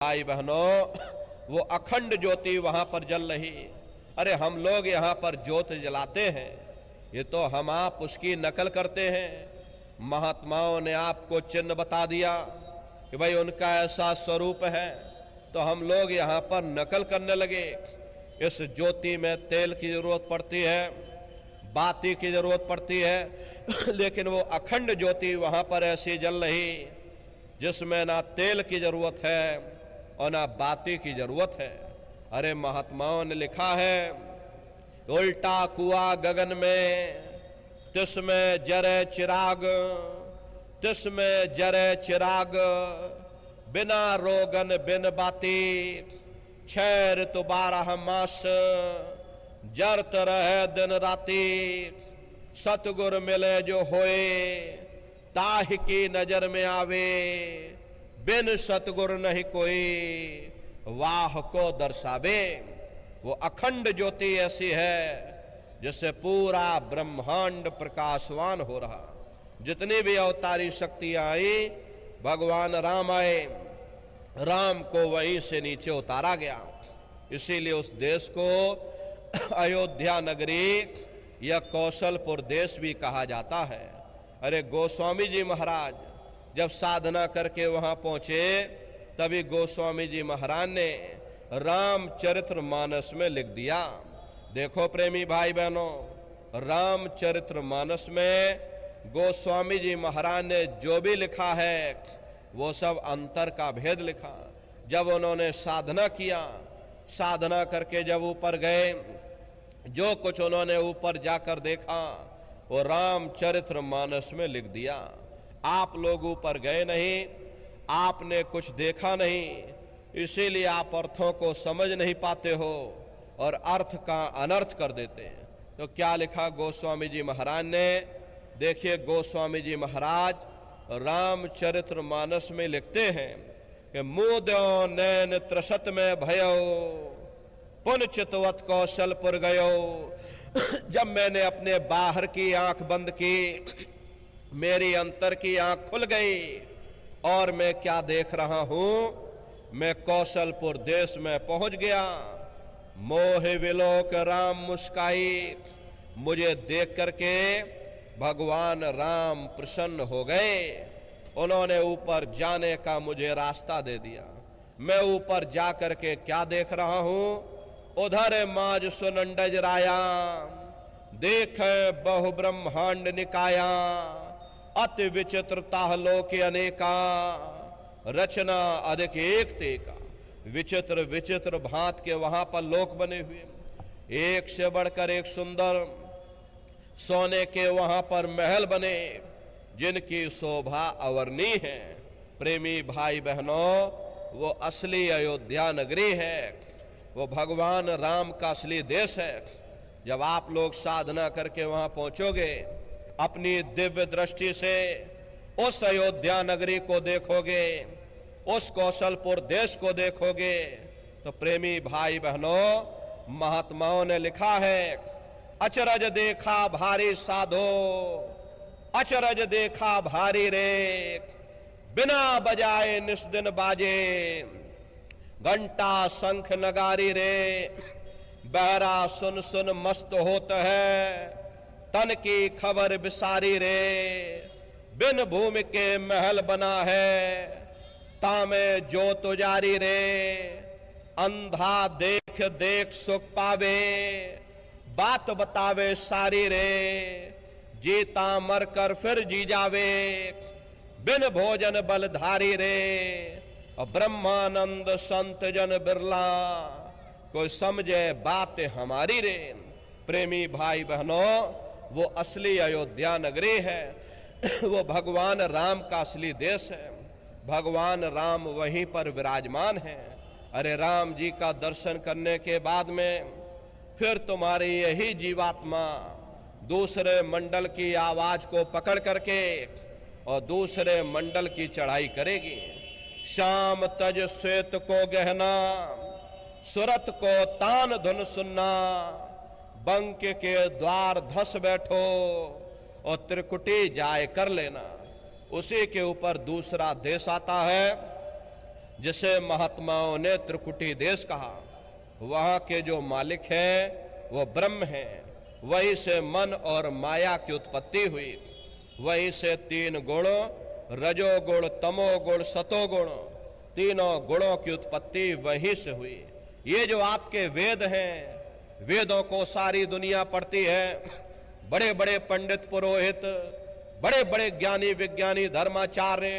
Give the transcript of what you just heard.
भाई बहनों, वो अखंड ज्योति वहां पर जल रही। अरे हम लोग यहाँ पर ज्योत जलाते हैं, ये तो हम आप उसकी नकल करते हैं। महात्माओं ने आपको चिन्ह बता दिया कि भाई उनका ऐसा स्वरूप है, तो हम लोग यहाँ पर नकल करने लगे। इस ज्योति में तेल की जरूरत पड़ती है, बाती की जरूरत पड़ती है, लेकिन वो अखंड ज्योति वहां पर ऐसी जल रही जिसमें ना तेल की जरूरत है और ना बाती की जरूरत है। अरे महात्माओं ने लिखा है, उल्टा कुआं गगन में, तिसमें जरे चिराग, तिसमें जरे चिराग, बिना रोगन बिन बाती, 6 ऋतु 12 मास, जरत रहे दिन राती, सतगुर मिले जो होए, ताहि की नजर में आवे, बिन सतगुर नहीं कोई, वाह को दर्शावे। वो अखंड ज्योति ऐसी है जिससे पूरा ब्रह्मांड प्रकाशवान हो रहा। जितनी भी अवतारी शक्तियां आई, भगवान राम आए, राम को वहीं से नीचे उतारा गया। इसीलिए उस देश को अयोध्या नगरी या कौशलपुर देश भी कहा जाता है। अरे गोस्वामी जी महाराज जब साधना करके वहां पहुंचे, तभी गोस्वामी जी महाराज ने रामचरित्र मानस में लिख दिया। देखो प्रेमी भाई बहनों, रामचरित्र मानस में गोस्वामी जी महाराज ने जो भी लिखा है वो सब अंतर का भेद लिखा। जब उन्होंने साधना किया, साधना करके जब ऊपर गए, जो कुछ उन्होंने ऊपर जाकर देखा वो रामचरित्र मानस में लिख दिया। आप लोग ऊपर गए नहीं, आपने कुछ देखा नहीं, इसीलिए आप अर्थों को समझ नहीं पाते हो और अर्थ का अनर्थ कर देते हैं। तो क्या लिखा गोस्वामी जी महाराज ने? देखिए, गोस्वामी जी महाराज रामचरित्र मानस में लिखते हैं कि मुद्यो नैन त्रसत में भयो, पुन चितवत कौशलपुर गयो। जब मैंने अपने बाहर की आंख बंद की, मेरी अंतर की आंख खुल गई और मैं क्या देख रहा हूं, मैं कौशलपुर देश में पहुंच गया। मोह विलोक राम मुस्काई, मुझे देख करके भगवान राम प्रसन्न हो गए। उन्होंने ऊपर जाने का मुझे रास्ता दे दिया। मैं ऊपर जा करके क्या देख रहा हूं, उधर माज सुनंडज राया, देख बहु ब्रह्मांड निकाया, अति विचित्रता लोक अनेका, रचना अधिक एक तेका। विचित्र विचित्र भांत के वहां पर लोक बने हुए, एक से बढ़कर एक सुंदर। सोने के वहां पर महल बने जिनकी शोभा अवर्णीय है। प्रेमी भाई बहनों, वो असली अयोध्या नगरी है, वो भगवान राम का असली देश है। जब आप लोग साधना करके वहां पहुंचोगे, अपनी दिव्य दृष्टि से उस अयोध्या नगरी को देखोगे, उस कौशलपुर देश को देखोगे, तो प्रेमी भाई बहनों, महात्माओं ने लिखा है, अचरज देखा भारी साधो, अचरज देखा भारी रे, बिना बजाए निस्दिन बाजे, घंटा शंख नगारी रे, बहरा सुन सुन मस्त होत है, तन की खबर बिसारी रे, बिन भूमि के महल बना है, तामे जो तुजारी रे, अंधा देख देख सुख पावे, बात बतावे सारी रे, जीता मर कर फिर जी जावे, बिन भोजन बलधारी रे, और ब्रह्मानंद संत जन बिरला, कोई समझे बात हमारी रे। प्रेमी भाई बहनों, वो असली अयोध्या नगरी है, वो भगवान राम का असली देश है। भगवान राम वहीं पर विराजमान है। अरे राम जी का दर्शन करने के बाद में फिर तुम्हारी यही जीवात्मा दूसरे मंडल की आवाज को पकड़ करके और दूसरे मंडल की चढ़ाई करेगी। श्याम तज श्वेत को गहना, सुरत को तान धुन सुनना, बंक के द्वार धस बैठो और त्रिकुटी जाय कर लेना। उसी के ऊपर दूसरा देश आता है, जिसे महात्माओं ने त्रिकुटी देश कहा। वहां के जो मालिक हैं वो ब्रह्म हैं। वहीं से मन और माया की उत्पत्ति हुई। वहीं से तीन गुण, रजोगुण, तमोगुण, सतोगुण, तीनों गुणों की उत्पत्ति वहीं से हुई। ये जो आपके वेद हैं, वेदों को सारी दुनिया पढ़ती है। बड़े बड़े पंडित पुरोहित, बड़े बड़े ज्ञानी विज्ञानी धर्माचार्य